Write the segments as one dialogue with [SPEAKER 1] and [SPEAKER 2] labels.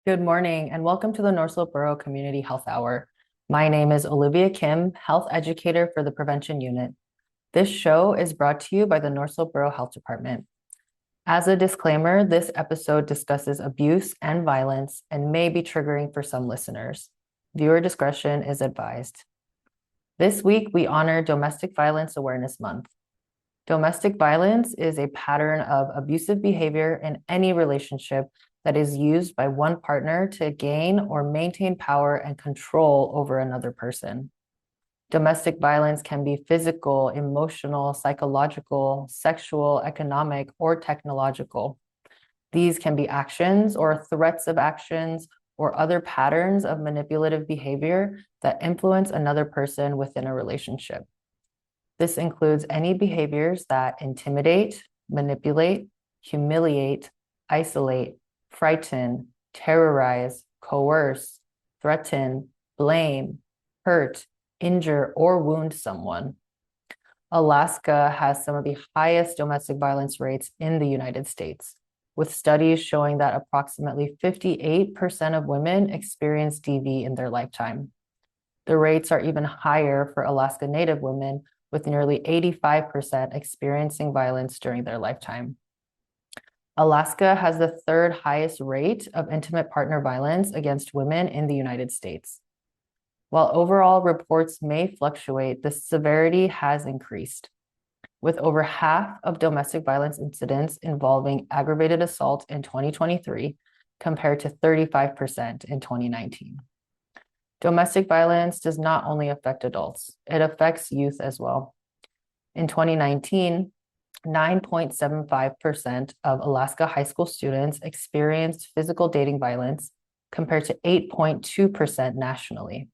[SPEAKER 1] Good morning and welcome to the North Slope Borough Community Health Hour. My name is Olivia Kim, Health Educator for the Prevention Unit. This show is brought to you by the North Slope Borough Health Department. As a disclaimer, this episode discusses abuse and violence and may be triggering for some listeners. Viewer discretion is advised. This week, we honor Domestic Violence Awareness Month. Domestic violence is a pattern of abusive behavior in any relationship that is used by one partner to gain or maintain power and control over another person. Domestic violence can be physical, emotional, psychological, sexual, economic, or technological. These can be actions or threats of actions or other patterns of manipulative behavior that influence another person within a relationship. This includes any behaviors that intimidate, manipulate, humiliate, isolate, frighten, terrorize, coerce, threaten, blame, hurt, injure, or wound someone. Alaska has some of the highest domestic violence rates in the United States, with studies showing that approximately 58% of women experience DV in their lifetime. The rates are even higher for Alaska Native women, with nearly 85% experiencing violence during their lifetime. Alaska has the third highest rate of intimate partner violence against women in the United States. While overall reports may fluctuate, the severity has increased, with over half of domestic violence incidents involving aggravated assault in 2023 compared to 35% in 2019. Domestic violence does not only affect adults, it affects youth as well. In 2019, 9.75% of Alaska high school students experienced physical dating violence compared to 8.2% nationally.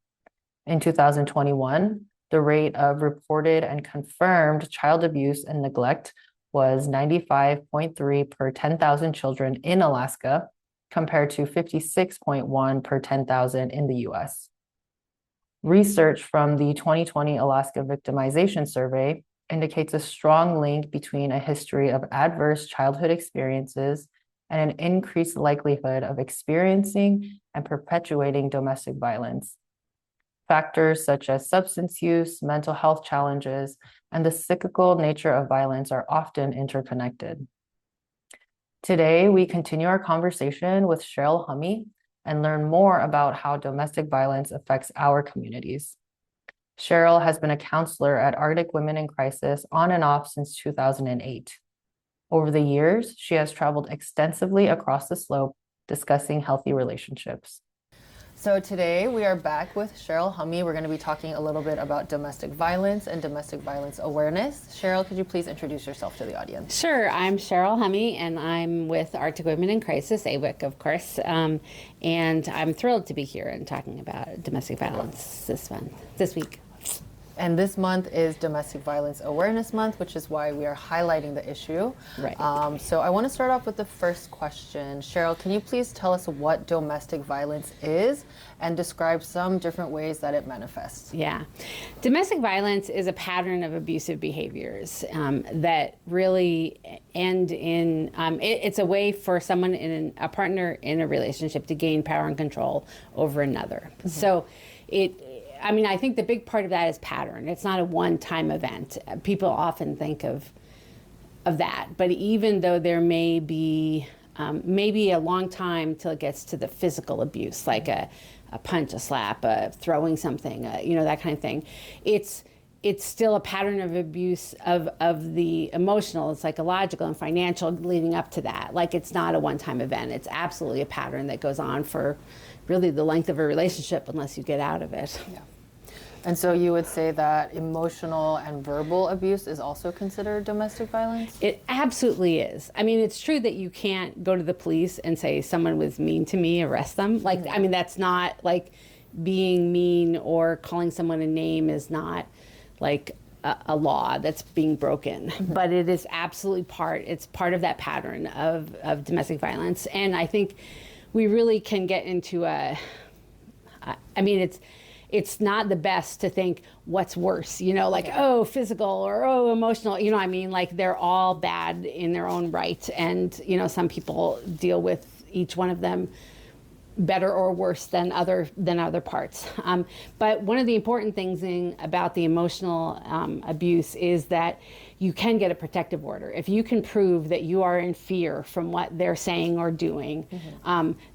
[SPEAKER 1] In 2021, the rate of reported and confirmed child abuse and neglect was 95.3 per 10,000 children in Alaska compared to 56.1 per 10,000 in the US. Research from the 2020 Alaska Victimization Survey indicates a strong link between a history of adverse childhood experiences and an increased likelihood of experiencing and perpetuating domestic violence. Factors such as substance use, mental health challenges, and the cyclical nature of violence are often interconnected. Today, we continue our conversation with Cheryl Humme and learn more about how domestic violence affects our communities. Cheryl has been a counselor at Arctic Women in Crisis on and off since 2008. Over the years, she has traveled extensively across the slope discussing healthy relationships. So today we are back with Cheryl Humme. We're going to be talking a little bit about domestic violence and domestic violence awareness. Cheryl, could you please introduce yourself to the audience?
[SPEAKER 2] Sure. I'm Cheryl Humme, and I'm with Arctic Women in Crisis, AWIC, of course. And I'm thrilled to be here and talking about domestic violence this week.
[SPEAKER 1] And this month is Domestic Violence Awareness Month, which is why we are highlighting the issue.
[SPEAKER 2] Right.
[SPEAKER 1] So I want to start off with the first question. Cheryl, can you please tell us what domestic violence is and describe some different ways that it manifests?
[SPEAKER 2] Yeah. Domestic violence is a pattern of abusive behaviors that really end in, it's a way for someone, a partner in a relationship, to gain power and control over another. Mm-hmm. So I think the big part of that is pattern. It's not a one-time event. People often think of that, but even though there may be maybe a long time till it gets to the physical abuse, like a punch, a slap, throwing something, that kind of thing, it's still a pattern of abuse of the emotional, psychological, and financial leading up to that. Like, it's not a one-time event. It's absolutely a pattern that goes on for really the length of a relationship unless you get out of it.
[SPEAKER 1] Yeah. And so you would say that emotional and verbal abuse is also considered domestic violence?
[SPEAKER 2] It absolutely is. I mean, it's true that you can't go to the police and say someone was mean to me, arrest them. That's not like being mean, or calling someone a name is not like a law that's being broken. Mm-hmm. But it is absolutely it's part of that pattern of domestic violence. And I think we really can get into it's not the best to think what's worse, oh, physical or oh, emotional, they're all bad in their own right. And, some people deal with each one of them better or worse than other parts. But one of the important things about the emotional abuse is that you can get a protective order. If you can prove that you are in fear from what they're saying or doing,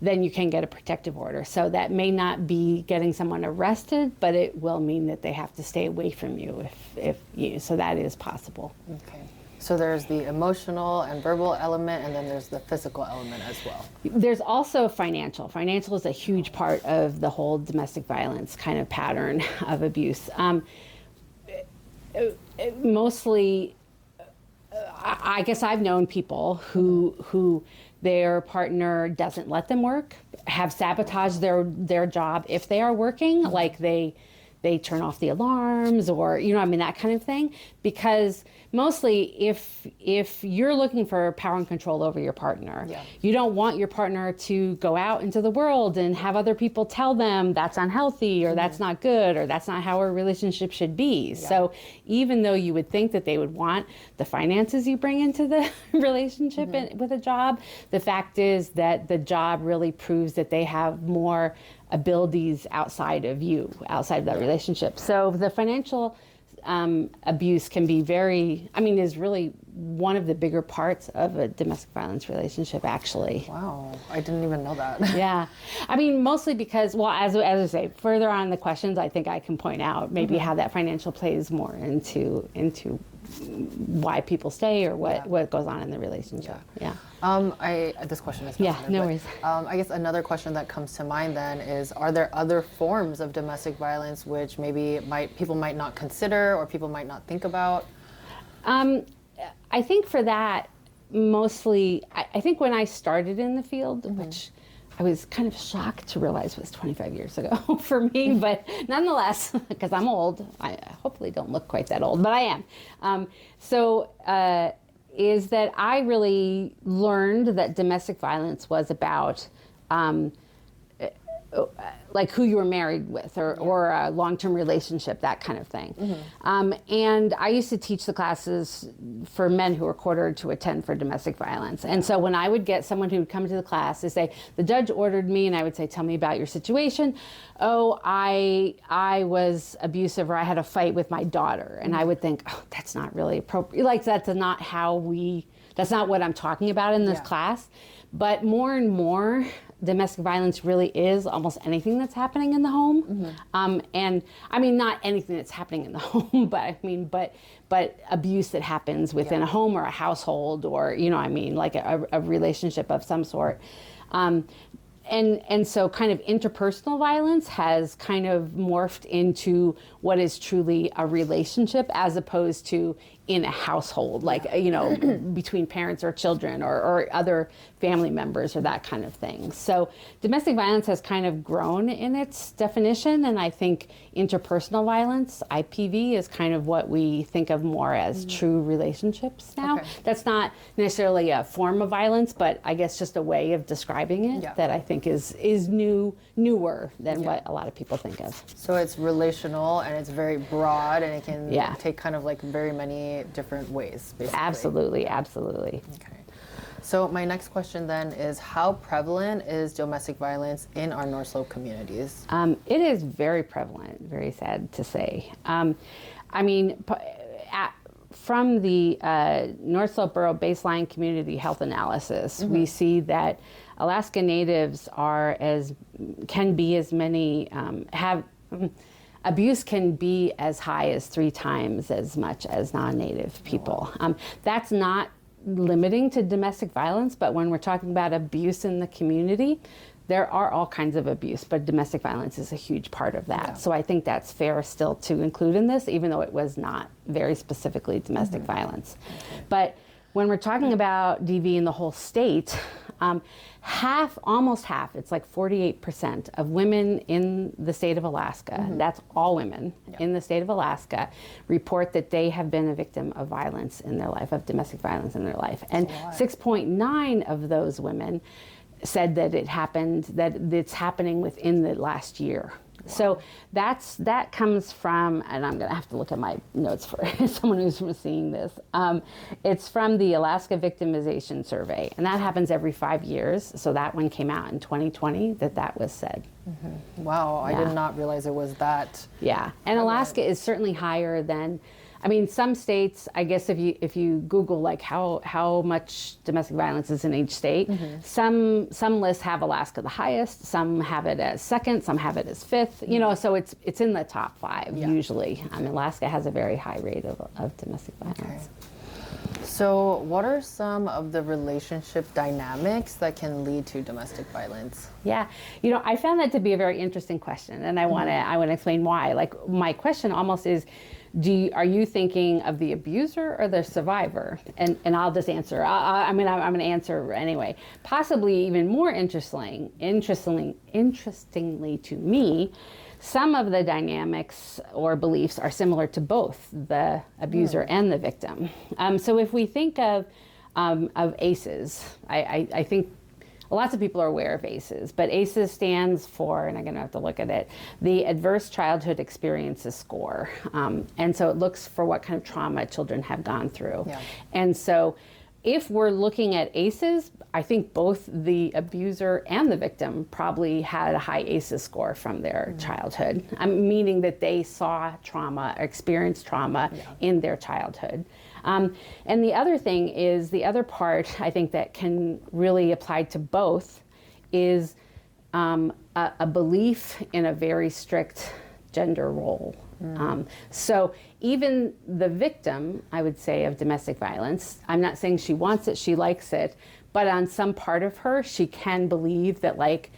[SPEAKER 2] then you can get a protective order. So that may not be getting someone arrested, but it will mean that they have to stay away from you so that is possible.
[SPEAKER 1] Okay. So there's the emotional and verbal element, and then there's the physical element as well.
[SPEAKER 2] There's also financial. Financial is a huge part of the whole domestic violence kind of pattern of abuse. Mostly, I guess I've known people who their partner doesn't let them work, have sabotaged their job if they are working, like they turn off the alarms or, that kind of thing. Because mostly if you're looking for power and control over your partner, you don't want your partner to go out into the world and have other people tell them that's unhealthy or that's not good or that's not how a relationship should be. So even though you would think that they would want the finances you bring into the relationship with a job, the fact is that the job really proves that they have more abilities outside of that relationship. So the financial abuse can be is really one of the bigger parts of a domestic violence relationship, actually.
[SPEAKER 1] Wow, I didn't even know that.
[SPEAKER 2] Yeah. Mostly because, as I say, further on in the questions, I think I can point out maybe how that financial plays more into why people stay or what goes on in the relationship.
[SPEAKER 1] This question is
[SPEAKER 2] no worries.
[SPEAKER 1] I guess another question that comes to mind then is, are there other forms of domestic violence which maybe people might not consider or people might not think about?
[SPEAKER 2] I think for that, mostly, I think when I started in the field, which I was kind of shocked to realize was 25 years ago for me, but nonetheless, because I'm old, I hopefully don't look quite that old, but I am. Is that I really learned that domestic violence was about like who you were married with or a long-term relationship, that kind of thing. And I used to teach the classes for men who were quartered to attend for domestic violence. And so when I would get someone who would come to the class, they say, the judge ordered me, and I would say, tell me about your situation. Oh, I was abusive, or I had a fight with my daughter. And I would think, oh, that's not really appropriate. Like, that's not what I'm talking about in this class. But more and more, domestic violence really is almost anything that's happening in the home. And not anything that's happening in the home, but abuse that happens within a home or a household or, like a relationship of some sort. And so kind of interpersonal violence has kind of morphed into what is truly a relationship as opposed to in a household, like, between parents or children or other family members or that kind of thing. So domestic violence has kind of grown in its definition, and I think interpersonal violence, IPV, is kind of what we think of more as true relationships now. Okay. That's not necessarily a form of violence, but I guess just a way of describing it that I think is newer than what a lot of people think of.
[SPEAKER 1] So it's relational and it's very broad, and it can take kind of like very many different ways, basically.
[SPEAKER 2] Absolutely.
[SPEAKER 1] Okay. So my next question then is, how prevalent is domestic violence in our North Slope communities?
[SPEAKER 2] It is very prevalent, very sad to say. From the North Slope Borough Baseline Community Health Analysis, we see that Alaska Natives abuse can be as high as 3 times as much as non-Native people. That's not limiting to domestic violence, but when we're talking about abuse in the community, there are all kinds of abuse, but domestic violence is a huge part of that. So I think that's fair still to include in this, even though it was not very specifically domestic violence. But when we're talking about DV in the whole state, almost half, it's like 48% of women in the state of Alaska, that's all women in the state of Alaska, report that they have been a victim of violence in their life, of domestic violence in their life. And 6.9 of those women said that it's happening within the last year. So that comes from, and I'm going to have to look at my notes for someone who's seeing this. It's from the Alaska Victimization Survey, and that happens every 5 years. So that one came out in 2020 that was said.
[SPEAKER 1] Wow, I did not realize it was that.
[SPEAKER 2] Yeah, and Alaska is certainly higher than, I mean, some states, I guess if you Google like how much domestic violence is in each state, some lists have Alaska the highest, some have it as second, some have it as fifth, you know, so it's in the top 5 usually. I mean, Alaska has a very high rate of domestic violence.
[SPEAKER 1] Okay. So what are some of the relationship dynamics that can lead to domestic violence?
[SPEAKER 2] Yeah, you know, I found that to be a very interesting question, and I want to explain why. Like, my question almost is, are you thinking of the abuser or the survivor? And I'll just answer. I'm going to answer anyway. Possibly even more interestingly to me, some of the dynamics or beliefs are similar to both the abuser and the victim. So if we think of ACEs, I think lots of people are aware of ACEs, but ACEs stands for, and I'm going to have to look at it, the Adverse Childhood Experiences Score. And so it looks for what kind of trauma children have gone through. Yeah. And so if we're looking at ACEs, I think both the abuser and the victim probably had a high ACEs score from their childhood, meaning that they saw trauma, experienced trauma in their childhood. And the other thing is, the other part I think that can really apply to both is a belief in a very strict gender role. So even the victim, I would say, of domestic violence, I'm not saying she wants it, she likes it, but on some part of her, she can believe that, like,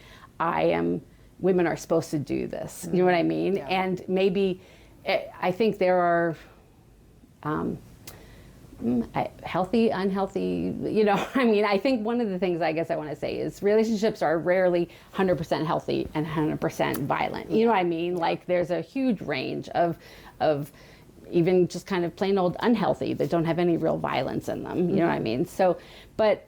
[SPEAKER 2] women are supposed to do this. You know what I mean? Yeah. And maybe, I think there are healthy, unhealthy, you know, I mean, I think one of the things I guess I want to say is relationships are rarely 100% healthy and 100% violent. You know what I mean? Like, there's a huge range of even just kind of plain old unhealthy that don't have any real violence in them. You know what I mean? So, but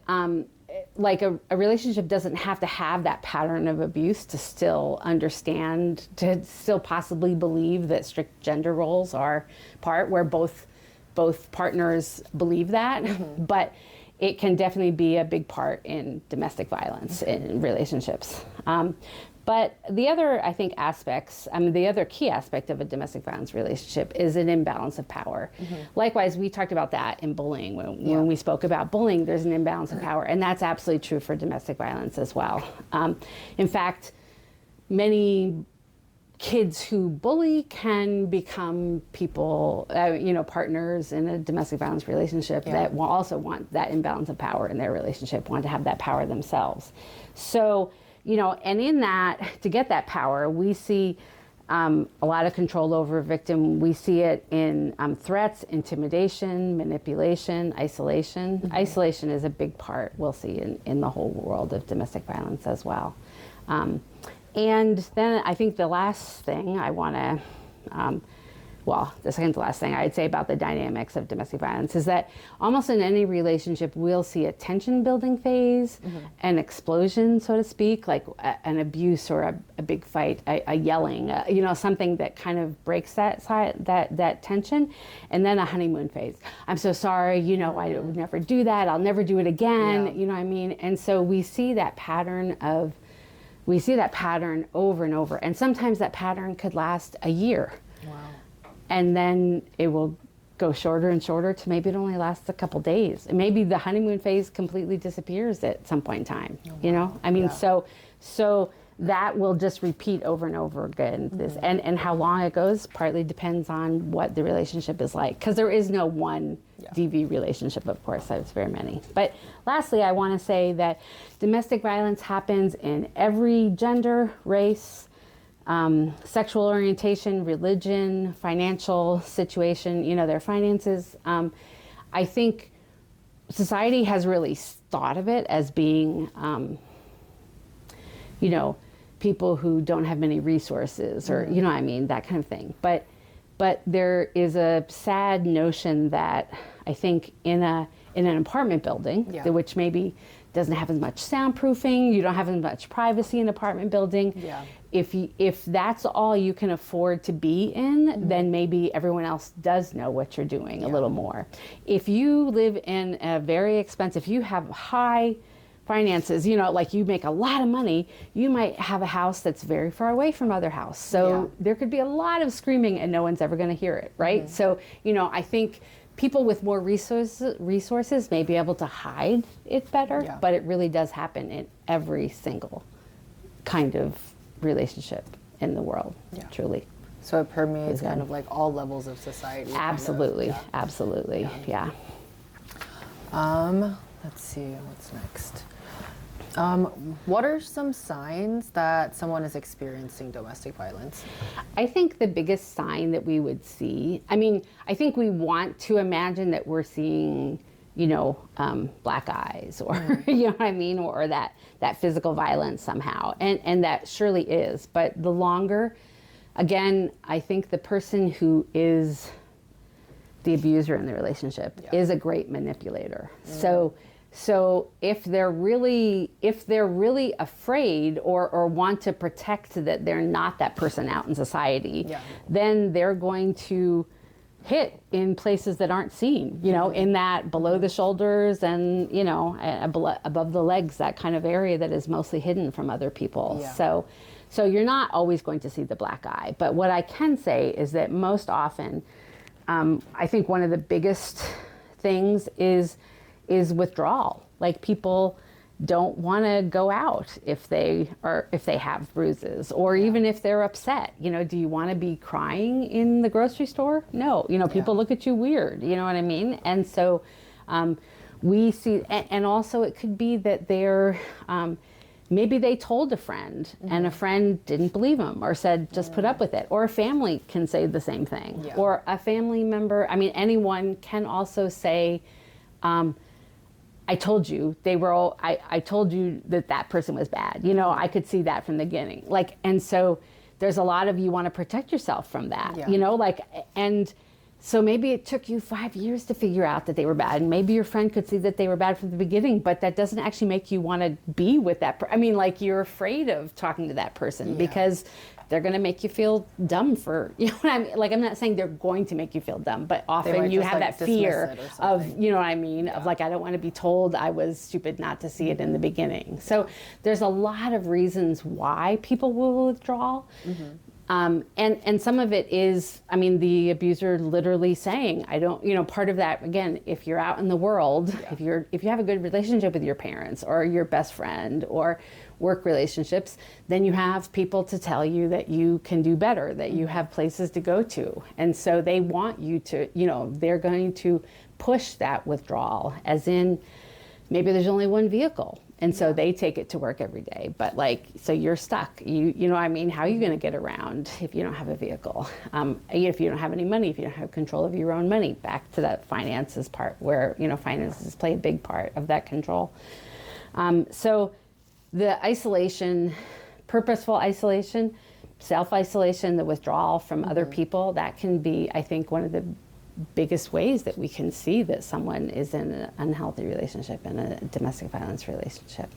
[SPEAKER 2] like a relationship doesn't have to have that pattern of abuse to still understand, to still possibly believe that strict gender roles are part where both partners believe that, but it can definitely be a big part in domestic violence in relationships. But the other, I think, aspects, the other key aspect of a domestic violence relationship is an imbalance of power. Likewise, we talked about that in bullying. When we spoke about bullying, there's an imbalance of power, and that's absolutely true for domestic violence as well. In fact, many kids who bully can become people, partners in a domestic violence relationship that will also want that imbalance of power in their relationship, want to have that power themselves. So, and in that, to get that power, we see a lot of control over a victim. We see it in threats, intimidation, manipulation, isolation. Isolation is a big part we'll see in the whole world of domestic violence as well. And then I think the last thing I want to, the second to last thing I'd say about the dynamics of domestic violence is that almost in any relationship, we'll see a tension building phase, an explosion, so to speak, like an abuse or a big fight, a yelling, something that kind of breaks that tension, and then a honeymoon phase. I'm so sorry, I would never do that. I'll never do it again. You know what I mean? And so we see that pattern over and over. And sometimes that pattern could last a year. Wow. And then it will go shorter and shorter to maybe it only lasts a couple days. And maybe the honeymoon phase completely disappears at some point in time. Oh, wow. So that will just repeat over and over again. And how long it goes partly depends on what the relationship is like. Because there is no one DV relationship, of course. There's very many. But lastly, I want to say that domestic violence happens in every gender, race, sexual orientation, religion, financial situation, their finances. I think society has really thought of it as being, people who don't have many resources or, that kind of thing. But there is a sad notion that I think in an apartment building, which maybe doesn't have as much soundproofing, you don't have as much privacy in an apartment building.
[SPEAKER 1] Yeah.
[SPEAKER 2] If that's all you can afford to be in, then maybe everyone else does know what you're doing a little more. If you live in a very expensive, if you have high finances, you know, like you make a lot of money, you might have a house that's very far away from other house. So there could be a lot of screaming and no one's ever going to hear it, right? So, you know, I think people with more resources may be able to hide it better, but it really does happen in every single kind of relationship in the world, truly.
[SPEAKER 1] So it permeates kind of like all levels of society.
[SPEAKER 2] Absolutely,
[SPEAKER 1] kind of.
[SPEAKER 2] absolutely, yeah.
[SPEAKER 1] Let's see, what's next? What are some signs that someone is experiencing domestic violence?
[SPEAKER 2] I think the biggest sign that we would see, I mean, I think we want to imagine that we're seeing, you know, black eyes or, you know what I mean, or that physical violence somehow, and that surely is. But the longer, again, I think the person who is the abuser in the relationship is a great manipulator. So if they're really afraid or want to protect that they're not that person out in society, then they're going to hit in places that aren't seen, you know, in that below the shoulders and, you know, above the legs, that kind of area that is mostly hidden from other people. So you're not always going to see the black eye. But what I can say is that most often, I think one of the biggest things is withdrawal. Like people don't want to go out if they have bruises or even if they're upset. You know, do you want to be crying in the grocery store? No. You know, people look at you weird. You know what I mean? And so we see, and also it could be that they're maybe they told a friend and a friend didn't believe them or said, just put up with it. Or a family can say the same thing. Or a family member, I mean, anyone can also say, I told you they were all, I told you that person was bad. You know, I could see that from the beginning. Like, and so there's a lot of, you want to protect yourself from that, you know, like, and so maybe it took you 5 years to figure out that they were bad. And maybe your friend could see that they were bad from the beginning, but that doesn't actually make you want to be with that I mean, like you're afraid of talking to that person because they're going to make you feel dumb for, you know what I mean? Like, I'm not saying they're going to make you feel dumb, but often you have that fear of, you know what I mean? Of like, I don't want to be told I was stupid not to see it in the beginning. So there's a lot of reasons why people will withdraw. And some of it is, I mean, the abuser literally saying, I don't, you know, part of that, again, if you're out in the world, if you have a good relationship with your parents or your best friend or work relationships, then you have people to tell you that you can do better, that you have places to go to. And so they want you to, you know, they're going to push that withdrawal, as in maybe there's only one vehicle. And so they take it to work every day. But like, so you're stuck. You know what I mean? How are you going to get around if you don't have a vehicle? If you don't have any money, if you don't have control of your own money, back to that finances part where, you know, finances play a big part of that control. So the isolation, purposeful isolation, self-isolation, the withdrawal from other people, that can be, I think, one of the biggest ways that we can see that someone is in an unhealthy relationship, in a domestic violence relationship.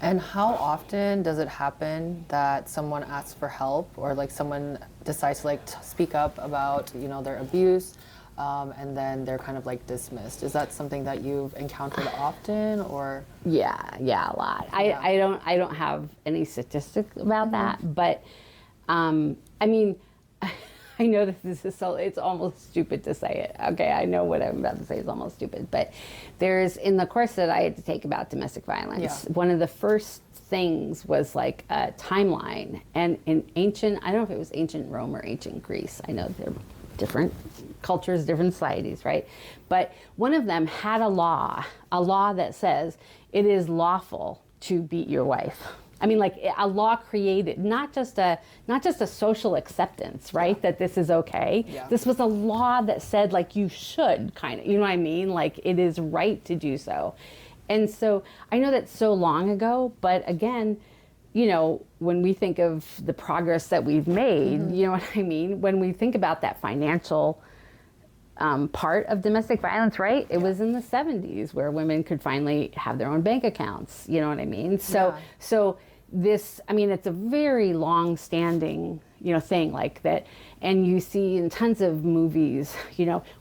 [SPEAKER 1] And how often does it happen that someone asks for help or like someone decides to like speak up about, you know, their abuse, and then they're kind of like dismissed? Is that something that you've encountered often, or? Yeah, a lot. I don't have any statistics about that, but I mean, I know that this is so, it's almost stupid to say it. Okay, I know what I'm about to say is almost stupid, but there's, in the course that I had to take about domestic violence, one of the first things was like a timeline. And in ancient, I don't know if it was ancient Rome or ancient Greece, I know they're different cultures, different societies, right? But one of them had a law that says it is lawful to beat your wife. I mean, like a law created, not just a social acceptance, right? That this is okay. This was a law that said like you should kind of, you know what I mean? Like it is right to do so. And so I know that's so long ago, but again, you know, when we think of the progress that we've made, you know what I mean? When we think about that financial
[SPEAKER 2] part of domestic violence, right? It was in the 70s where women could finally have their own bank accounts. You know what I mean? So this, I mean, it's a very long-standing, thing like that. And you see in tons of movies,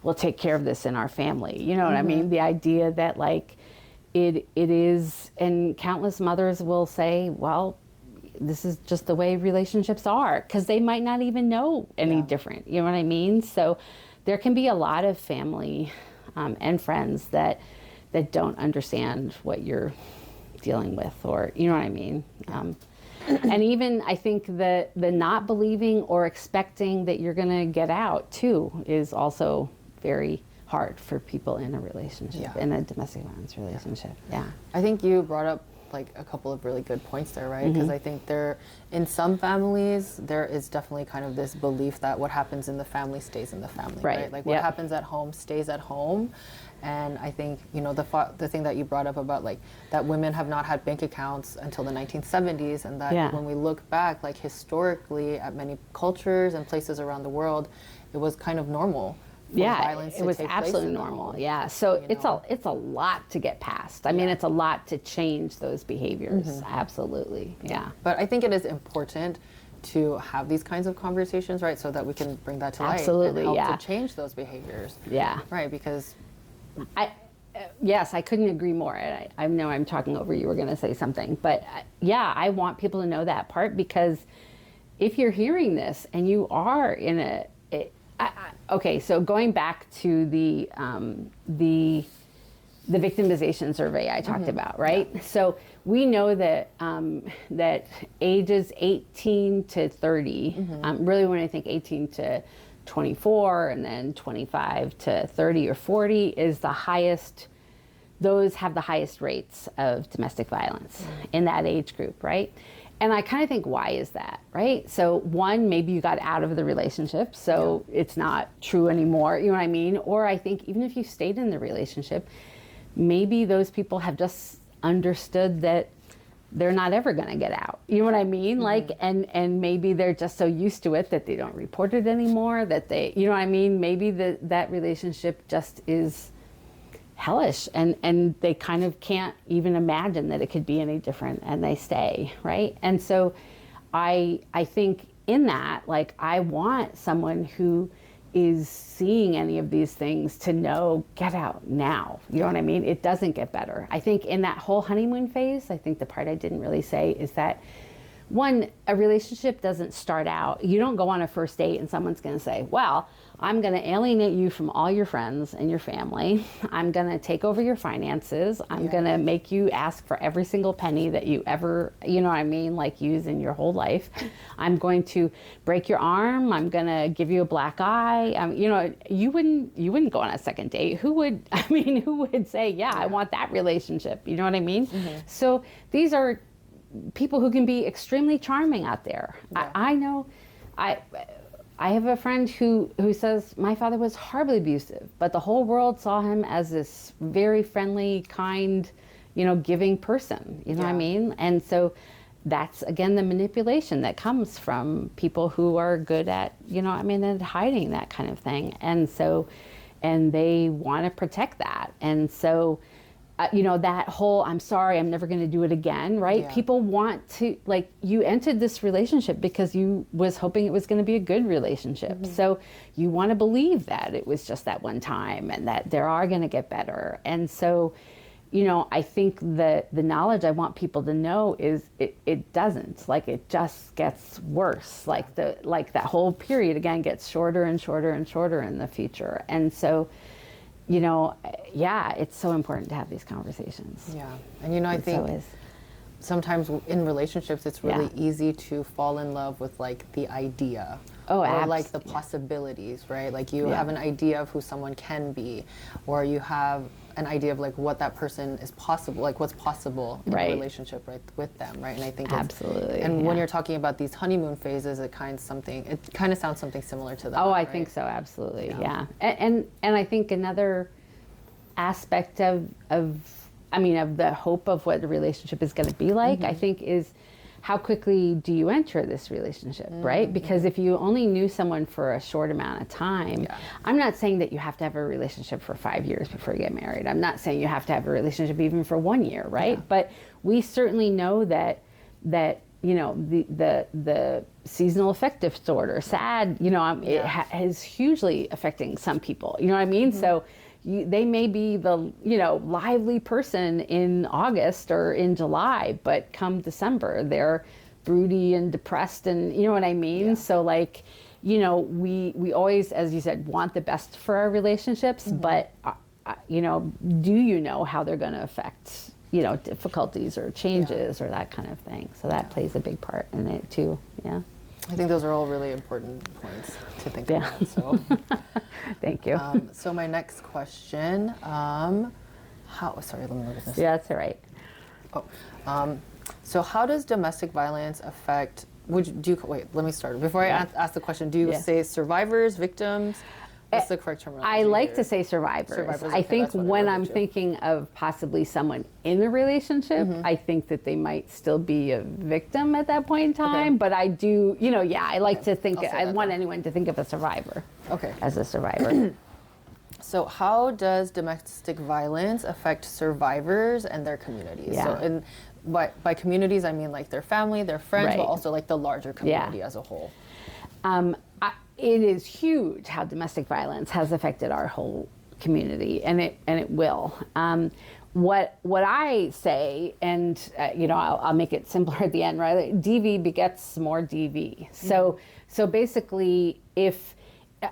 [SPEAKER 2] we'll take care of this in our family. You know what I mean? The idea that like it is, and countless mothers will say, well, this is just the way relationships are, because they might not even know any different. You know what I mean? So there can be a lot of family and friends that don't understand what you're dealing with, or you know what I mean. And even I think the not believing or expecting that you're going to get out too is also very hard for people in a relationship, in a domestic violence relationship. Yeah.
[SPEAKER 1] I think you brought up like a couple of really good points there, right? Because I think in some families, there is definitely kind of this belief that what happens in the family stays in the family, right? Like what happens at home stays at home. And I think, the thing that you brought up about like that women have not had bank accounts until the 1970s, and that when we look back, like historically at many cultures and places around the world, it was kind of normal. Violence
[SPEAKER 2] it was absolutely normal. Yeah, so it's a lot to get past. I mean, it's a lot to change those behaviors. Absolutely, yeah.
[SPEAKER 1] But I think it is important to have these kinds of conversations, right, so that we can bring that to light and help to change those behaviors.
[SPEAKER 2] Yeah,
[SPEAKER 1] right. Because
[SPEAKER 2] yes, I couldn't agree more. I know I'm talking over you. Were going to say something, but I want people to know that part, because if you're hearing this and you are in okay, so going back to the victimization survey I talked about, right? Yeah. So we know that that ages 18 to 30, really when I think 18 to 24 and then 25 to 30 or 40 is the highest, those have the highest rates of domestic violence in that age group, right? And I kind of think, why is that, right? So one, maybe you got out of the relationship, so it's not true anymore, you know what I mean? Or I think even if you stayed in the relationship, maybe those people have just understood that they're not ever going to get out. You know what I mean? Like, and maybe they're just so used to it that they don't report it anymore, that they, you know what I mean? Maybe that relationship just is hellish, and they kind of can't even imagine that it could be any different, and they stay, right? And so I think in that, like, I want someone who is seeing any of these things to know, get out now. You know what I mean? It doesn't get better. I think in that whole honeymoon phase, I think the part I didn't really say is that, one, a relationship doesn't start out, you don't go on a first date and someone's going to say, well, I'm going to alienate you from all your friends and your family. I'm going to take over your finances. I'm going to make you ask for every single penny that you ever, you know what I mean, like use in your whole life. I'm going to break your arm. I'm going to give you a black eye. You know, you wouldn't go on a second date. Who would say, I want that relationship? You know what I mean? So these are people who can be extremely charming out there. I know, I have a friend who says, my father was horribly abusive, but the whole world saw him as this very friendly, kind, giving person, you know what I mean? And so that's, again, the manipulation that comes from people who are good at, at hiding that kind of thing. And so, and they want to protect that. And so, that whole, I'm sorry, I'm never going to do it again, right? People want to, like, you entered this relationship because you was hoping it was going to be a good relationship. So you want to believe that it was just that one time and that there are going to get better. And so, I think that the knowledge I want people to know is it doesn't, like, it just gets worse. Like that whole period, again, gets shorter and shorter and shorter in the future. And so, it's so important to have these conversations. Yeah.
[SPEAKER 1] And, I think sometimes in relationships, it's really easy to fall in love with, like, the idea. Or, like, the possibilities, right? Like, you have an idea of who someone can be, or you have an idea of, like, what that person is possible, like, what's possible in a relationship, right, with them, right? And I think
[SPEAKER 2] absolutely.
[SPEAKER 1] And when you're talking about these honeymoon phases, it kind of sounds something similar to that.
[SPEAKER 2] Oh, I think so, absolutely, yeah. And I think another aspect of the hope of what the relationship is going to be like, I think, is how quickly do you enter this relationship, right? Because if you only knew someone for a short amount of time, I'm not saying that you have to have a relationship for 5 years before you get married. I'm not saying you have to have a relationship even for 1 year, right? But we certainly know that the seasonal affective disorder, SAD, is hugely affecting some people. You know what I mean? So they may be the lively person in August or in July, but come December they're broody and depressed, and you know what I mean. So like, we always, as you said, want the best for our relationships, but do you know how they're going to affect difficulties or changes or that kind of thing? So that plays a big part in it too.
[SPEAKER 1] I think those are all really important points to think about. So,
[SPEAKER 2] thank you.
[SPEAKER 1] So my next question, sorry, let me look at this.
[SPEAKER 2] Yeah, that's all right.
[SPEAKER 1] So how does domestic violence affect, wait, let me start. Before I ask the question, do you say survivors, victims? What's the correct terminology?
[SPEAKER 2] I like to say survivors. I think when I'm thinking of possibly someone in a relationship, I think that they might still be a victim at that point in time. But I do, I like to think, I want anyone to think of a survivor as a survivor.
[SPEAKER 1] So how does domestic violence affect survivors and their communities? So by communities, I mean like their family, their friends, but also like the larger community as a whole.
[SPEAKER 2] It is huge how domestic violence has affected our whole community, and it will. What I say, and I'll make it simpler at the end, right? DV begets more DV. So basically, if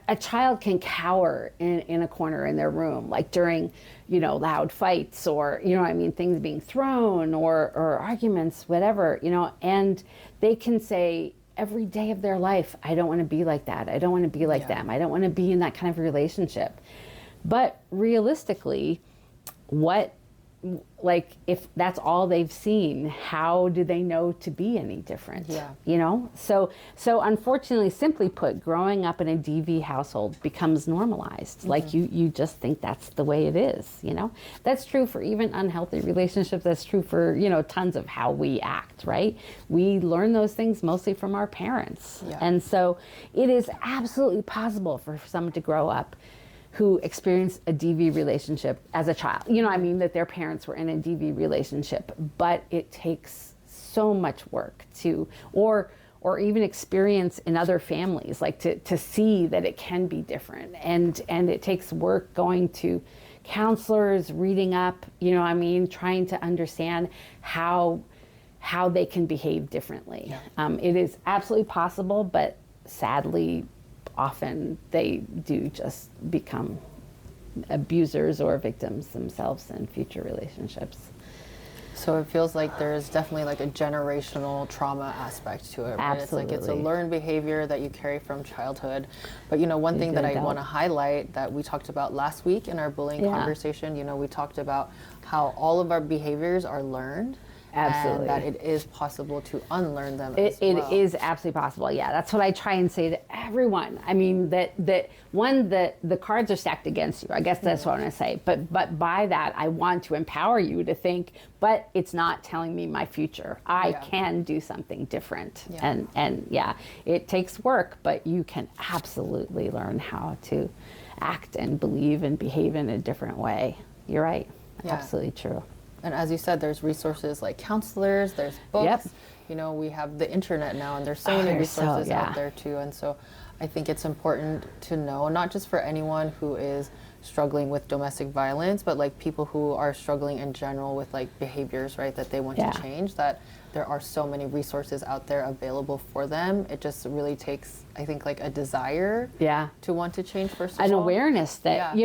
[SPEAKER 2] a child can cower in a corner in their room, like during loud fights or things being thrown or arguments, whatever, and they can say every day of their life, I don't want to be like that. I don't want to be like them. I don't want to be in that kind of relationship. But realistically, if that's all they've seen, how do they know to be any different? So unfortunately, simply put, growing up in a DV household becomes normalized. Like you just think that's the way it is. That's true for even unhealthy relationships. That's true for tons of how we act, right? We learn those things mostly from our parents. And so it is absolutely possible for someone to grow up who experienced a DV relationship as a child. That their parents were in a DV relationship, but it takes so much work or even experience in other families, like to see that it can be different. And it takes work going to counselors, reading up, trying to understand how they can behave differently. It is absolutely possible, but sadly, often they do just become abusers or victims themselves in future relationships.
[SPEAKER 1] So it feels like there's definitely like a generational trauma aspect to it, right?
[SPEAKER 2] Absolutely.
[SPEAKER 1] It's a learned behavior that you carry from childhood. But one thing that I want to highlight that we talked about last week in our bullying conversation, we talked about how all of our behaviors are learned.
[SPEAKER 2] Absolutely.
[SPEAKER 1] And that it is possible to unlearn them as well.
[SPEAKER 2] It is absolutely possible. Yeah, that's what I try and say to everyone. I mean, that the cards are stacked against you. I guess that's what I want to say. But by that, I want to empower you to think, but it's not telling me my future. I can do something different. And it takes work, but you can absolutely learn how to act and believe and behave in a different way. You're right. Absolutely true.
[SPEAKER 1] And as you said, there's resources like counselors, there's books, we have the internet now, and there's so many resources out there too. And so I think it's important to know, not just for anyone who is struggling with domestic violence, but like people who are struggling in general with like behaviors, right, that they want to change, that there are so many resources out there available for them. It just really takes, I think, like a desire to want to change first of all.
[SPEAKER 2] An awareness that,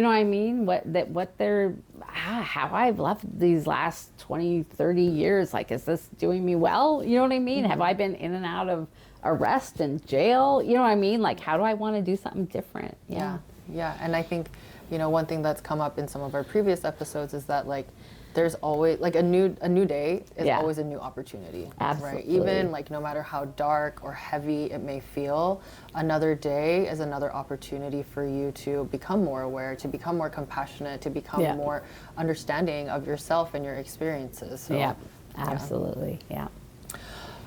[SPEAKER 2] what they're, how I've loved these last 20, 30 years, like, is this doing me well? You know what I mean? Have I been in and out of arrest and jail? You know what I mean? Like, how do I want to do something different?
[SPEAKER 1] Yeah. And I think, one thing that's come up in some of our previous episodes is that like, there's always like a new day is always a new opportunity.
[SPEAKER 2] Absolutely.
[SPEAKER 1] Right? Even like no matter how dark or heavy it may feel, another day is another opportunity for you to become more aware, to become more compassionate, to become more understanding of yourself and your experiences. So,
[SPEAKER 2] absolutely. Yeah.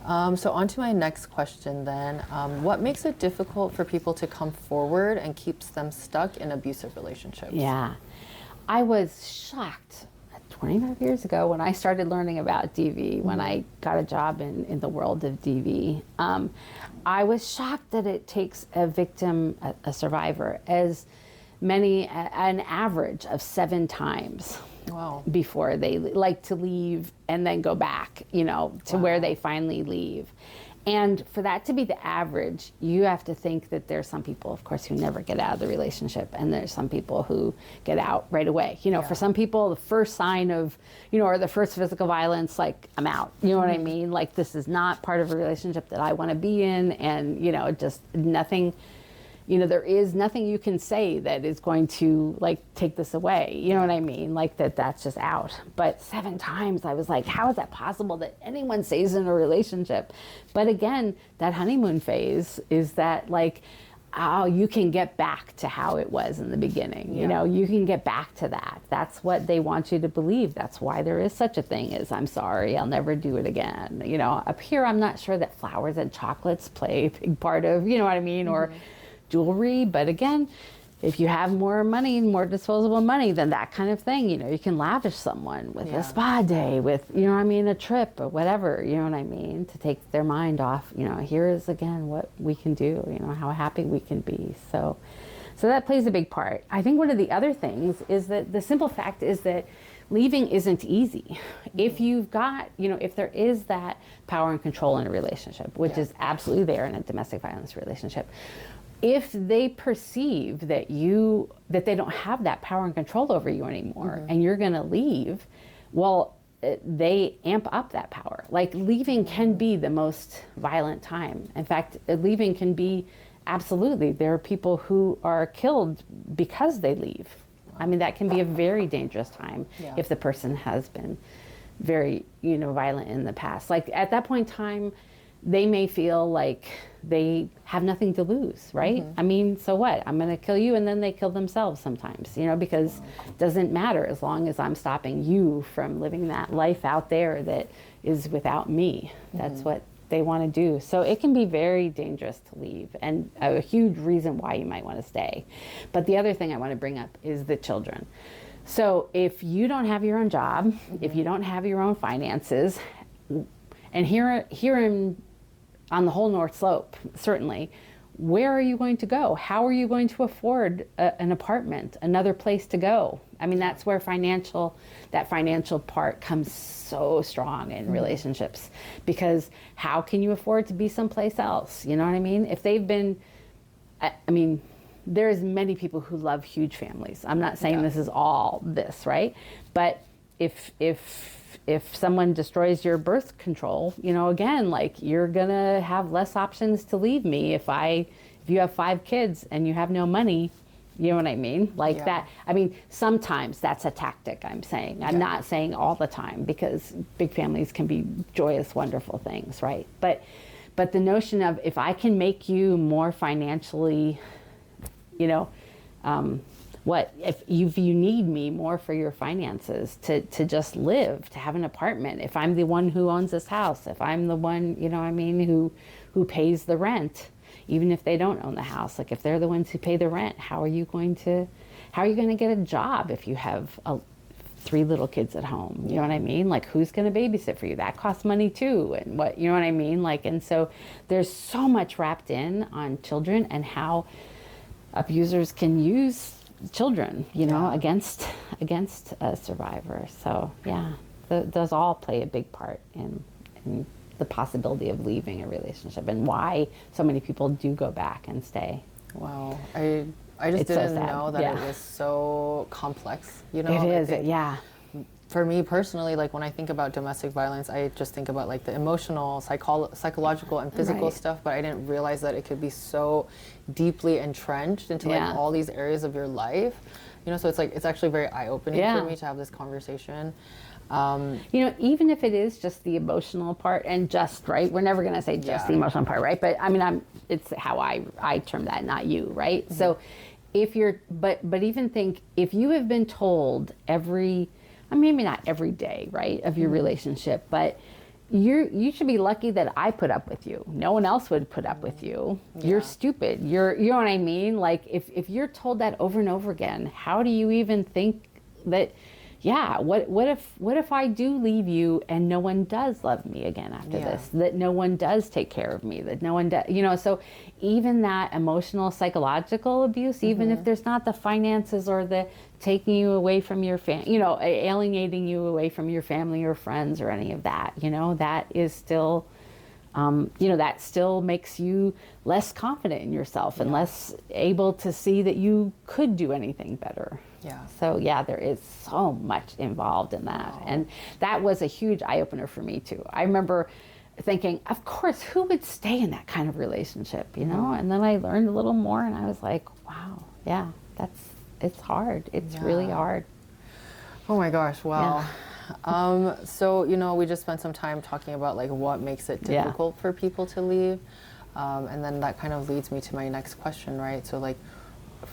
[SPEAKER 1] So on to my next question then. What makes it difficult for people to come forward and keeps them stuck in abusive relationships?
[SPEAKER 2] Yeah. I was shocked 25 years ago when I started learning about DV, when I got a job in the world of DV. I was shocked that it takes a victim, a survivor, as many, an average of 7 times.
[SPEAKER 1] Wow.
[SPEAKER 2] Before they like to leave and then go back, to where they finally leave. And for that to be the average, you have to think that there's some people, of course, who never get out of the relationship, and there's some people who get out right away. For some people, the first sign of, or the first physical violence, like, I'm out. You know what I mean? Like, this is not part of a relationship that I want to be in, and, just nothing. There is nothing you can say that is going to take this away. You know what I mean? Like that's just out. But 7 times I was like, how is that possible that anyone stays in a relationship? But again, that honeymoon phase is that you can get back to how it was in the beginning. You can get back to that. That's what they want you to believe. That's why there is such a thing as, I'm sorry, I'll never do it again. Up here, I'm not sure that flowers and chocolates play a big part of, you know what I mean? Or jewelry, but again, if you have more money, more disposable money, then that kind of thing, you can lavish someone with a spa day, with, a trip or whatever, to take their mind off, here is again what we can do, how happy we can be. So that plays a big part. I think one of the other things is that the simple fact is that leaving isn't easy. If you've got, if there is that power and control in a relationship, which is absolutely there in a domestic violence relationship, if they perceive that they don't have that power and control over you anymore, and you're going to leave, well, they amp up that power. Like, leaving can be the most violent time. In fact, leaving can be, absolutely, there are people who are killed because they leave. I mean, that can be a very dangerous time if the person has been very, violent in the past. Like, at that point in time, they may feel like they have nothing to lose, right? I mean, so what? I'm going to kill you, and then they kill themselves sometimes, because it doesn't matter as long as I'm stopping you from living that life out there that is without me. That's what they want to do. So it can be very dangerous to leave, and a huge reason why you might want to stay. But the other thing I want to bring up is the children. So if you don't have your own job, if you don't have your own finances, and here on the whole North Slope, certainly, where are you going to go? How are you going to afford an apartment, another place to go? I mean, that's where that financial part comes so strong in relationships, because how can you afford to be someplace else? You know what I mean? If they've been, there's many people who love huge families. I'm not saying this is all this, right? But if someone destroys your birth control, again, you're gonna have less options to leave me if you have 5 kids and you have no money, you know what I mean? That, sometimes that's a tactic, I'm saying. I'm not saying all the time, because big families can be joyous, wonderful things, right? But the notion of, if I can make you more financially, if you need me more for your finances to just live, to have an apartment, if I'm the one who owns this house, if I'm the one, who pays the rent, even if they don't own the house, if they're the ones who pay the rent, how are you going to get a job if you have 3 little kids at home? You know what I mean? Who's going to babysit for you? That costs money too. And what, you know what I mean? And so there's so much wrapped in on children and how abusers can use children, against a survivor. So those all play a big part in the possibility of leaving a relationship, and why so many people do go back and stay.
[SPEAKER 1] Wow, I just didn't know that it was so complex.
[SPEAKER 2] It is.
[SPEAKER 1] For me personally, when I think about domestic violence, I just think about the emotional, psychological, and physical stuff, but I didn't realize that it could be so deeply entrenched into all these areas of your life. So it's actually very eye-opening for me to have this conversation.
[SPEAKER 2] Even if it is just the emotional part, and we're never going to say just the emotional part, right? But it's how I term that, not you, right? So if you're, but even think, if you have been told maybe not every day, right, of your relationship, but you should be lucky that I put up with you. No one else would put up with you. You're stupid. You know what I mean? Like if you're told that over and over again, how do you even think that, yeah, what if I do leave you and no one does love me again after this, that no one does take care of me, that no one does, so even that emotional, psychological abuse, even if there's not the finances or the taking you away from your alienating you away from your family or friends or any of that, that is still, that still makes you less confident in yourself and less able to see that you could do anything better.
[SPEAKER 1] Yeah.
[SPEAKER 2] So there is so much involved in that. Wow. And that was a huge eye-opener for me too. I remember thinking, of course, who would stay in that kind of relationship, And then I learned a little more and I was like, wow, it's hard. It's really hard.
[SPEAKER 1] Oh my gosh, wow. Yeah. So, we just spent some time talking about like what makes it difficult for people to leave. And then that kind of leads me to my next question, right? So like,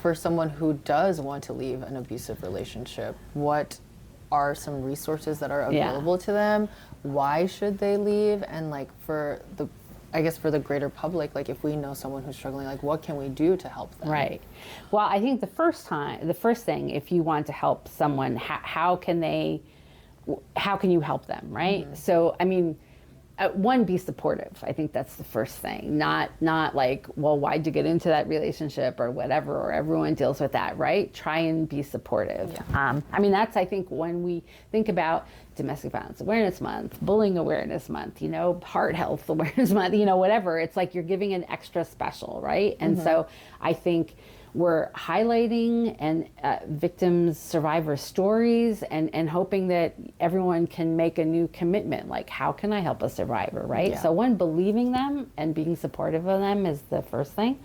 [SPEAKER 1] for someone who does want to leave an abusive relationship, what are some resources that are available to them? Why should they leave? And like for the greater public, like if we know someone who's struggling, like what can we do to help them?
[SPEAKER 2] Right. Well, I think the first thing, if you want to help someone, how can you help them, right? Mm-hmm. So, I mean, one, be supportive. I think that's the first thing. Not like, well, why'd you get into that relationship or whatever, or everyone deals with that, right? Try and be supportive. Yeah. I mean, that's, I think, when we think about Domestic Violence Awareness Month, Bullying Awareness Month, Heart Health Awareness Month, whatever. It's like you're giving an extra special, right? And so I think we're highlighting and victims, survivor stories, and hoping that everyone can make a new commitment. Like, how can I help a survivor, right? Yeah. So one, believing them and being supportive of them is the first thing.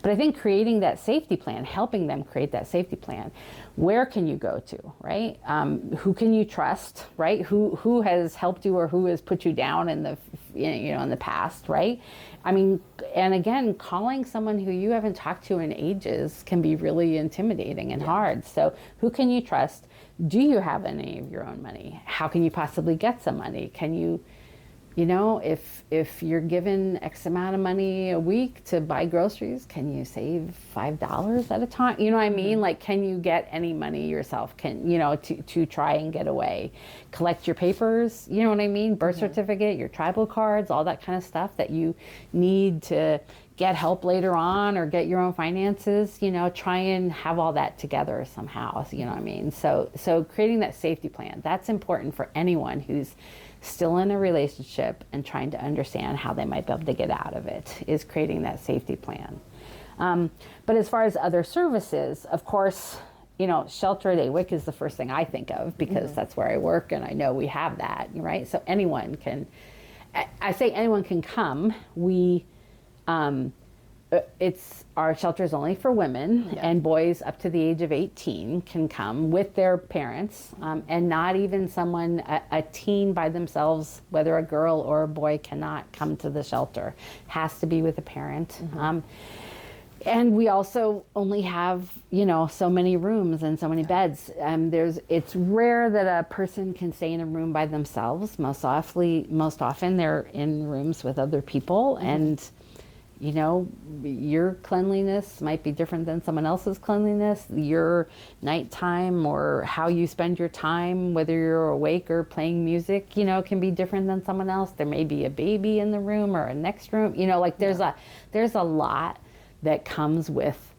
[SPEAKER 2] But I think creating that safety plan, helping them create that safety plan. Where can you go to, right? Who can you trust, right? Who has helped you or who has put you down in the in the past, right? I mean, and again, calling someone who you haven't talked to in ages can be really intimidating and hard. So who can you trust? Do you have any of your own money? How can you possibly get some money? Can you, if you're given X amount of money a week to buy groceries, can you save $5 at a time? You know what I mean? Like, can you get any money yourself? To try and get away? Collect your papers, you know what I mean? Birth certificate, your tribal cards, all that kind of stuff that you need to get help later on or get your own finances, try and have all that together somehow, you know what I mean? So creating that safety plan, that's important for anyone who's still in a relationship and trying to understand how they might be able to get out of it, is creating that safety plan. But as far as other services, of course, shelter at AWIC is the first thing I think of because that's where I work and I know we have that, right? So anyone can come. Our shelter is only for women, and boys up to the age of 18 can come with their parents, and not even someone, a teen by themselves, whether a girl or a boy, cannot come to the shelter. Has to be with a parent. And we also only have, so many rooms and so many beds. It's rare that a person can stay in a room by themselves. Most often they're in rooms with other people, and your cleanliness might be different than someone else's cleanliness. Your nighttime or how you spend your time, whether you're awake or playing music, can be different than someone else. There may be a baby in the room or a next room. There's a lot that comes with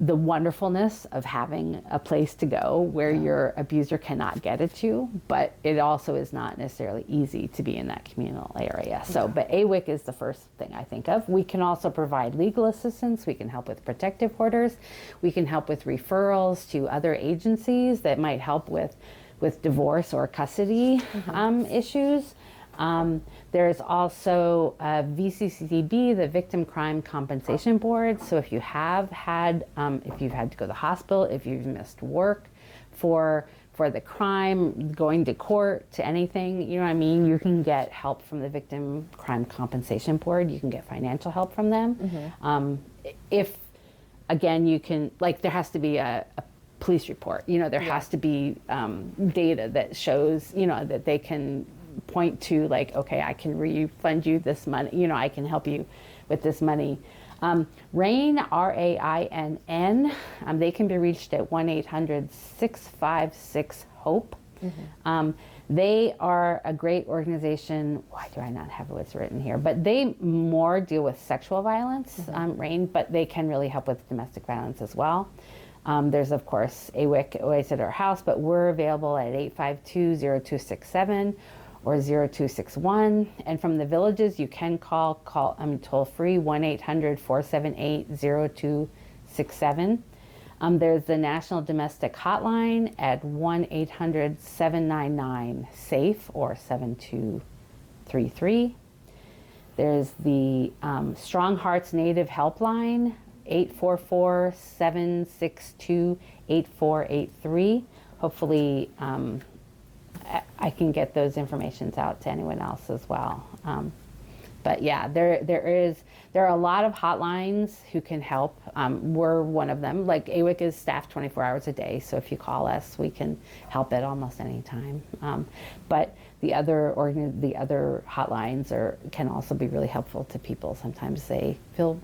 [SPEAKER 2] the wonderfulness of having a place to go where your abuser cannot get at you, but it also is not necessarily easy to be in that communal area. But AWIC is the first thing I think of. We can also provide legal assistance. We can help with protective orders. We can help with referrals to other agencies that might help with divorce or custody issues. There's also VCCB, the Victim Crime Compensation Board. So if you have had, if you've had to go to the hospital, if you've missed work for the crime, going to court, to anything, you can get help from the Victim Crime Compensation Board. You can get financial help from them. If, again, you can, there has to be a police report. There has to be data that shows, that they can point to like, okay, I can refund you this money, you know, I can help you with this money. RAINN, RAINN, they can be reached at 1-800-656-HOPE. They are a great organization. Why do I not have what's written here? But they more deal with sexual violence, RAINN, but they can really help with domestic violence as well. There's, of course, AWIC, Always at Our House, but we're available at 852-0267 or 0261. And from the villages, you can call toll free, 1-800-478-0267. There's the National Domestic Hotline at 1-800-799-SAFE or 7233. There's the Strong Hearts Native Helpline, 844-762-8483. Hopefully I can get those informations out to anyone else as well. But yeah, there are a lot of hotlines who can help. We're one of them. Like AWIC is staffed 24 hours a day, so if you call us, we can help at almost any time. But the other hotlines can also be really helpful to people. Sometimes they feel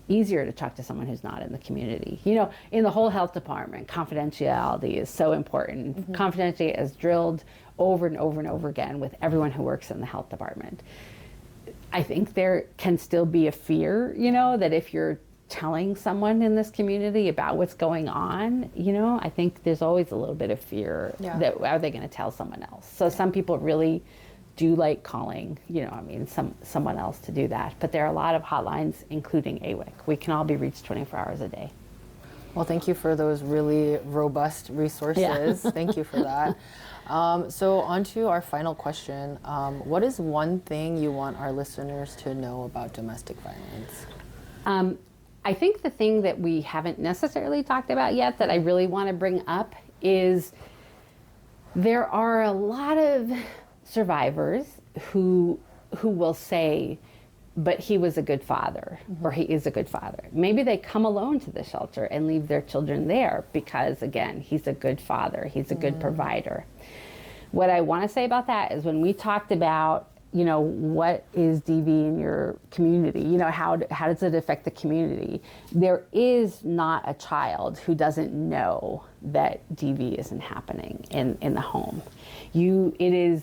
[SPEAKER 2] easier to talk to someone who's not in the community. You know, in the whole health department, confidentiality is so important. Confidentiality is drilled over and over and over again with everyone who works in the health department. I think there can still be a fear, you know, that if you're telling someone in this community about what's going on, you know, I think there's always a little bit of fear that are they going to tell someone else? So some people really do like calling, you know, I mean, someone else to do that. But there are a lot of hotlines, including AWIC. We can all be reached 24 hours a day.
[SPEAKER 1] Well, thank you for those really robust resources.
[SPEAKER 2] Yeah.
[SPEAKER 1] Thank you for that. So on to our final question. What is one thing you want our listeners to know about domestic violence?
[SPEAKER 2] I think the thing that we haven't necessarily talked about yet that I really want to bring up is there are a lot of survivors who will say, but he was a good father, or he is a good father. Maybe they come alone to the shelter and leave their children there because, again, he's a good father, he's a good provider. What I want to say about that is when we talked about, you know, what is DV in your community, you know, how does it affect the community? There is not a child who doesn't know that DV isn't happening in the home. It is,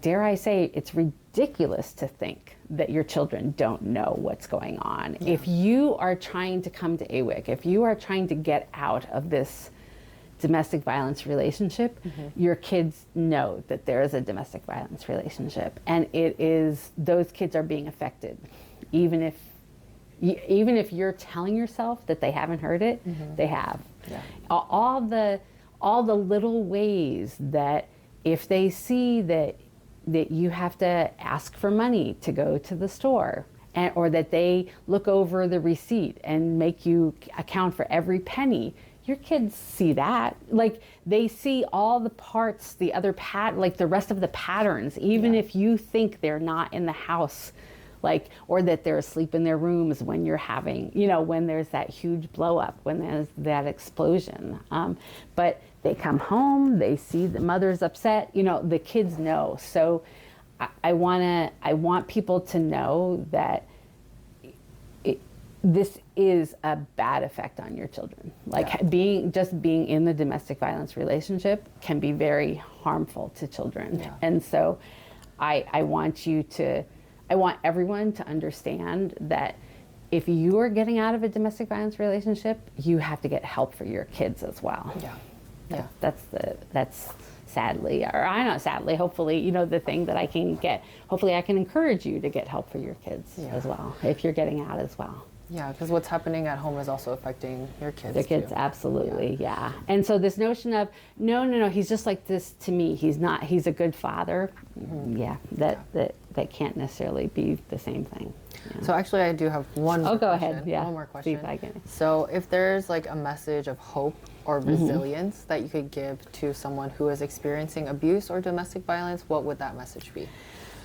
[SPEAKER 2] dare I say, it's ridiculous to think that your children don't know what's going on. Yeah. If you are trying to come to AWIC, if you are trying to get out of this domestic violence relationship, your kids know that there is a domestic violence relationship, and those kids are being affected. Even if you're telling yourself that they haven't heard it, they have. Yeah. All the little ways that if they see that you have to ask for money to go to the store, or that they look over the receipt and make you account for every penny, your kids see that. Like, they see all the parts, the other like the rest of the patterns, even if you think they're not in the house, like, or that they're asleep in their rooms when you're having, you know, when there's that huge blow up, when there's that explosion. But they come home, they see the mother's upset, you know, the kids know. So I want people to know that this is a bad effect on your children. Like, being in the domestic violence relationship can be very harmful to children. Yeah. And so I want everyone to understand that if you are getting out of a domestic violence relationship, you have to get help for your kids as well. Yeah. That's sadly, or I know sadly, hopefully, you know, the thing that I can get. Hopefully I can encourage you to get help for your kids as well, if you're getting out as well.
[SPEAKER 1] Yeah, because what's happening at home is also affecting your kids.
[SPEAKER 2] Their kids, too. Absolutely, yeah. And so this notion of, no, he's just like this to me. He's not, he's a good father. That can't necessarily be the same thing. Yeah.
[SPEAKER 1] So actually I do have one more
[SPEAKER 2] go
[SPEAKER 1] question.
[SPEAKER 2] ahead, yeah.
[SPEAKER 1] One more question.
[SPEAKER 2] See if I can.
[SPEAKER 1] So if there's like a message of hope or resilience that you could give to someone who is experiencing abuse or domestic violence, what would that message be?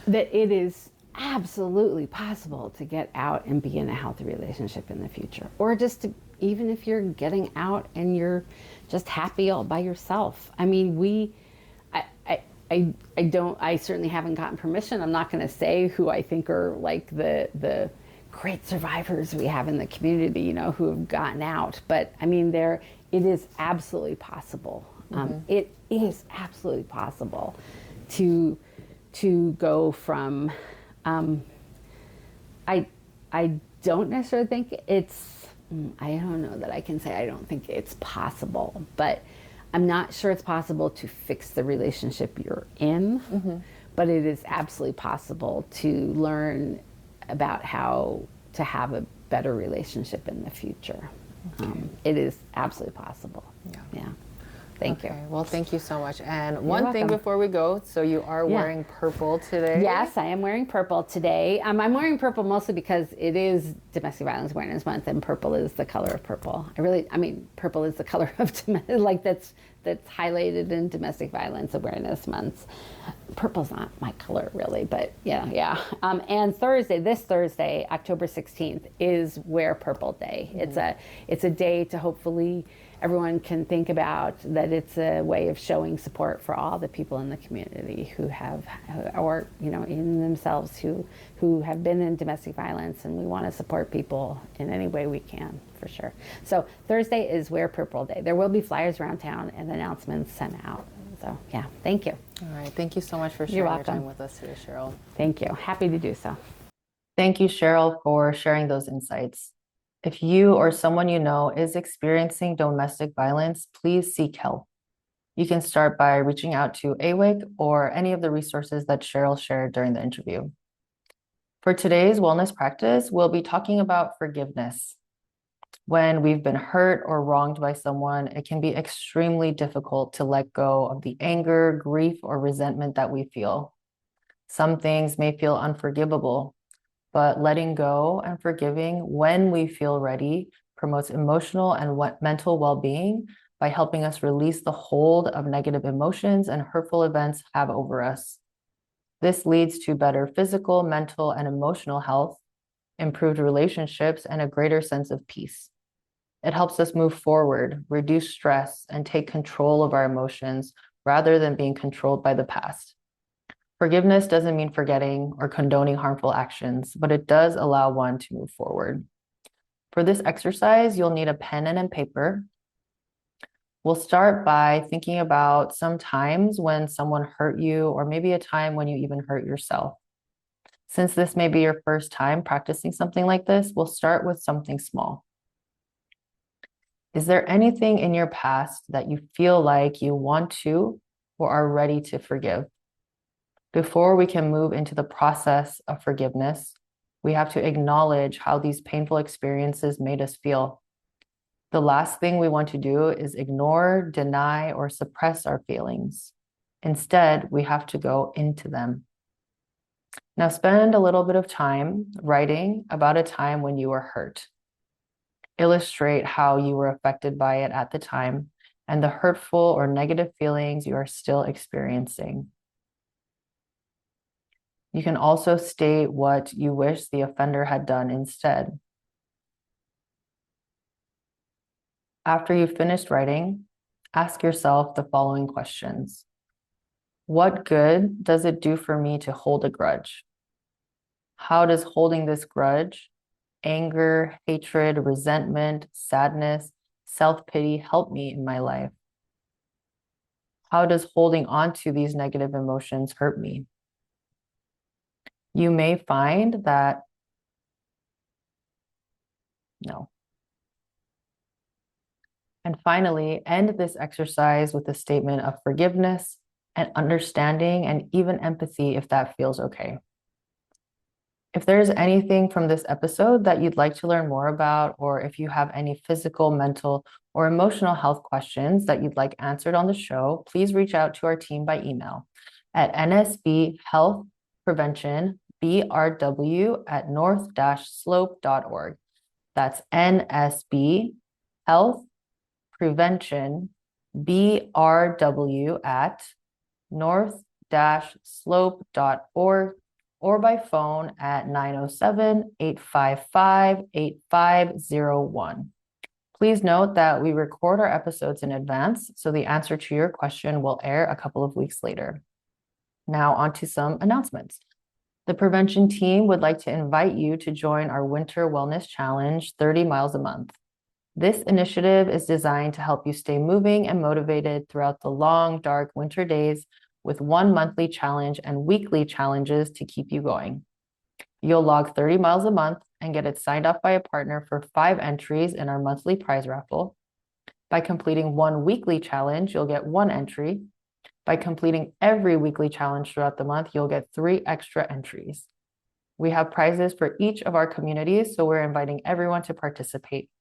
[SPEAKER 2] That it is absolutely possible to get out and be in a healthy relationship in the future, or just to, even if you're getting out and you're just happy all by yourself. I mean, I certainly haven't gotten permission. I'm not going to say who I think are like the great survivors we have in the community, who have gotten out. But I mean, it is absolutely possible. It is absolutely possible to go from. I I don't necessarily think it's. I don't know that I can say I don't think it's possible, but I'm not sure it's possible to fix the relationship you're in, but it is absolutely possible to learn about how to have a better relationship in the future. It is absolutely possible. Yeah. Thank you.
[SPEAKER 1] Well, thank you so much. And one thing
[SPEAKER 2] welcome.
[SPEAKER 1] before we go, so you are wearing purple today.
[SPEAKER 2] Yes, I am wearing purple today. I'm wearing purple mostly because it is Domestic Violence Awareness Month, and purple is the color of purple. Purple is the color of that's highlighted in Domestic Violence Awareness Month. Purple's not my color really, but yeah. And this Thursday, October 16th, is Wear Purple Day. It's a day to hopefully everyone can think about that it's a way of showing support for all the people in the community who in themselves who have been in domestic violence, and we want to support people in any way we can, for sure. So Thursday is Wear Purple Day. There will be flyers around town and announcements sent out. So yeah, thank you.
[SPEAKER 1] All right, thank you so much for sharing your time with us today, Cheryl.
[SPEAKER 2] Thank you. Happy to do so.
[SPEAKER 1] Thank you, Cheryl, for sharing those insights. If you or someone you know is experiencing domestic violence, please seek help. You can start by reaching out to AWIC or any of the resources that Cheryl shared during the interview. For today's wellness practice, we'll be talking about forgiveness. When we've been hurt or wronged by someone, it can be extremely difficult to let go of the anger, grief, or resentment that we feel. Some things may feel unforgivable, but letting go and forgiving when we feel ready promotes emotional and mental well-being by helping us release the hold of negative emotions and hurtful events have over us. This leads to better physical, mental, and emotional health, improved relationships, and a greater sense of peace. It helps us move forward, reduce stress, and take control of our emotions rather than being controlled by the past. Forgiveness doesn't mean forgetting or condoning harmful actions, but it does allow one to move forward. For this exercise, you'll need a pen and paper. We'll start by thinking about some times when someone hurt you, or maybe a time when you even hurt yourself. Since this may be your first time practicing something like this, we'll start with something small. Is there anything in your past that you feel like you want to or are ready to forgive? Before we can move into the process of forgiveness, we have to acknowledge how these painful experiences made us feel. The last thing we want to do is ignore, deny, or suppress our feelings. Instead, we have to go into them. Now, spend a little bit of time writing about a time when you were hurt. Illustrate how you were affected by it at the time and the hurtful or negative feelings you are still experiencing. You can also state what you wish the offender had done instead. After you've finished writing, ask yourself the following questions. What good does it do for me to hold a grudge? How does holding this grudge, anger, hatred, resentment, sadness, self-pity help me in my life? How does holding on to these negative emotions hurt me? You may find that no. And finally, end this exercise with a statement of forgiveness and understanding and even empathy if that feels okay. If there's anything from this episode that you'd like to learn more about, or if you have any physical, mental, or emotional health questions that you'd like answered on the show, please reach out to our team by email at nsbhealthpreventionbrw@north-slope.org. That's NSB Health Prevention brw@north-slope.org, or by phone at 907-855-8501. Please note that we record our episodes in advance, so the answer to your question will air a couple of weeks later. Now on to some announcements. The prevention team would like to invite you to join our Winter Wellness Challenge, 30 miles a month. This initiative is designed to help you stay moving and motivated throughout the long, dark winter days with one monthly challenge and weekly challenges to keep you going. You'll log 30 miles a month and get it signed off by a partner for 5 entries in our monthly prize raffle. By completing one weekly challenge, you'll get 1 entry. By completing every weekly challenge throughout the month, you'll get 3 extra entries. We have prizes for each of our communities, so we're inviting everyone to participate.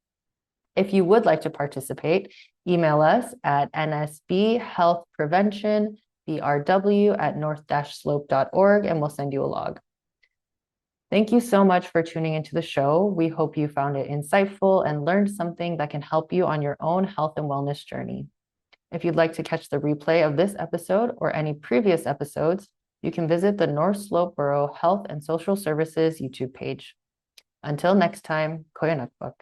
[SPEAKER 1] If you would like to participate, email us at nsbhealthpreventionbrw@north-slope.org and we'll send you a log. Thank you so much for tuning into the show. We hope you found it insightful and learned something that can help you on your own health and wellness journey. If you'd like to catch the replay of this episode or any previous episodes, you can visit the North Slope Borough Health and Social Services YouTube page. Until next time, Koyunakbuk.